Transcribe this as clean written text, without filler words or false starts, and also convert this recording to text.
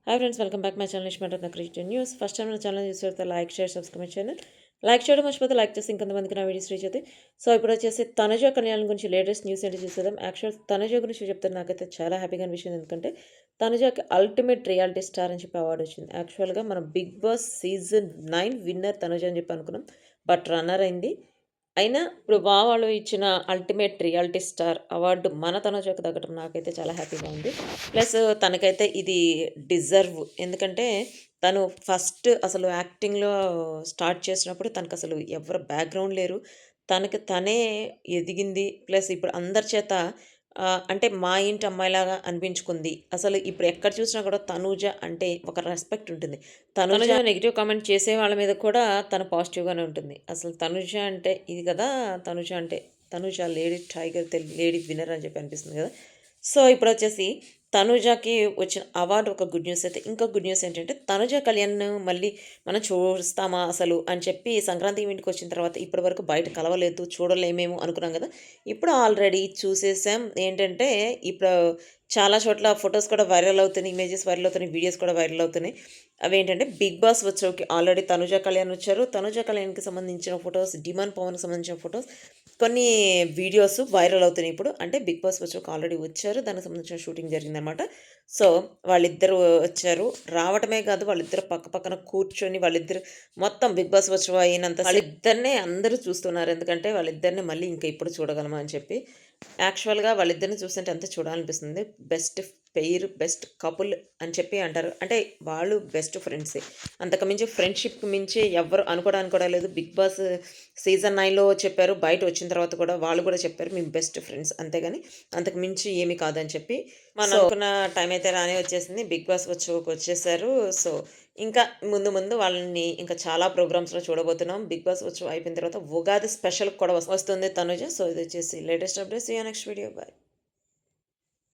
Hi friends, welcome back my channel నిష్మాట నా creative news. First time నా channel చూస్తే like share subscribe channel like చేయడం మర్చిపోతే లైక్ చేసి ఇంకొంతమందికి నా వీడియోస్ రీచ్ అవుతాయి. సో ఇప్పుడు వచ్చేసి తనుజ కళ్యాణ్ గురించి లేటెస్ట్ న్యూస్ ఏంటి చూసేద్దాం. యాక్చువల్ తనుజ గురించి చెప్తే నాకైతే చాలా హ్యాపీగా అనిపించింది. ఎందుకంటే తనుజకి అల్టిమేట్ రియాలిటీ స్టార్ అని చెప్పి అవార్డు వచ్చింది. యాక్చువల్గా మనం big boss season 9 winner Tanuja అని చెప్పి అనుకున్నాం, బట్ రన్నర్ అయింది. అయినా ఇప్పుడు వాళ్ళు ఇచ్చిన అల్టిమేట్ రియాలిటీ స్టార్ అవార్డు మన తనుజకు తగ్గడం నాకైతే చాలా హ్యాపీగా ఉంది. ప్లస్ తనకైతే ఇది డిజర్వ్. ఎందుకంటే తను ఫస్ట్ అసలు యాక్టింగ్‌లో స్టార్ట్ చేసినప్పుడు తనకు అసలు ఎవరు బ్యాక్‌గ్రౌండ్ లేరు. తనకి తనే ఎదిగింది. ప్లస్ ఇప్పుడు అందరి చేత అంటే మా ఇంటి అమ్మాయిలాగా అనిపించుకుంది. అసలు ఇప్పుడు ఎక్కడ చూసినా కూడా తనూజ అంటే ఒక రెస్పెక్ట్ ఉంటుంది. తనూజ నెగెటివ్ కామెంట్ చేసే వాళ్ళ మీద కూడా తను పాజిటివ్‌గానే ఉంటుంది. అసలు తనూజ అంటే ఇది కదా! తనూజ అంటే Tanuja lady tiger, lady winner అని చెప్పి అనిపిస్తుంది కదా! సో ఇప్పుడొచ్చేసి తనూజకి వచ్చిన అవార్డ్ ఒక గుడ్ న్యూస్ అయితే, ఇంకో గుడ్ న్యూస్ ఏంటంటే తనుజ కళ్యాణ్ మళ్ళీ మనం చూస్తామా అసలు అని చెప్పి సంక్రాంతి ఈవెంట్‌కి వచ్చిన తర్వాత ఇప్పటి వరకు బయట కలవలేదు, చూడలేమేమో అనుకున్నాం కదా! ఇప్పుడు ఆల్రెడీ చూసేసాం. ఏంటంటే ఇప్పుడు చాలా చోట్ల ఫోటోస్ కూడా వైరల్ అవుతున్నాయి, ఇమేజెస్ వైరల్ అవుతున్నాయి, వీడియోస్ కూడా వైరల్ అవుతున్నాయి. అవేంటంటే బిగ్ బాస్ వచ్చోకి ఆల్రెడీ తనుజ కళ్యాణ్ వచ్చారు. తనుజ కళ్యాణ్‌కి సంబంధించిన ఫోటోస్, డిమాండ్ పవన్‌కి సంబంధించిన ఫోటోస్, కొన్ని వీడియోస్ వైరల్ అవుతున్నాయి ఇప్పుడు. అంటే బిగ్ బాస్ వచ్చాక ఆల్రెడీ వచ్చారు. దానికి సంబంధించిన షూటింగ్ జరిగిందనమాట. సో వాళ్ళిద్దరూ వచ్చారు. రావటమే కాదు, వాళ్ళిద్దరు పక్క పక్కన కూర్చొని వాళ్ళిద్దరు మొత్తం బిగ్ బాస్ వచ్చి అయినంత వాళ్ళిద్దరినే అందరూ చూస్తున్నారు. ఎందుకంటే వాళ్ళిద్దరిని మళ్ళీ ఇంకా ఇప్పుడు చూడగలమా అని చెప్పి. యాక్చువల్‌గా వాళ్ళిద్దరిని చూస్తుంటే అంతే చూడాలనిపిస్తుంది. బెస్ట్ పెయిర్, బెస్ట్ కపుల్ అని చెప్పి అంటారు. అంటే వాళ్ళు బెస్ట్ ఫ్రెండ్సే. అంతకు మించి ఫ్రెండ్‌షిప్‌కి మించి ఎవ్వరు అనుకోవడానికి కూడా లేదు. బిగ్ బాస్ సీజన్ 9లో చెప్పారు. బయట వచ్చిన తర్వాత కూడా వాళ్ళు కూడా చెప్పారు, మేము బెస్ట్ ఫ్రెండ్స్. అంతేగాని అంతకు మించి ఏమీ కాదని చెప్పి. మనం అనుకున్న టైం అయితే రానే వచ్చేసింది. బిగ్ బాస్ వచ్చేసారు. సో ఇంకా ముందు ముందు వాళ్ళని ఇంకా చాలా ప్రోగ్రామ్స్‌లో చూడబోతున్నాం. బిగ్ బాస్ అయిపోయిన తర్వాత ఉగాది స్పెషల్ కూడా వస్తుంది తనుజ. సో ఇది వచ్చేసి latest updates. See you next video. By.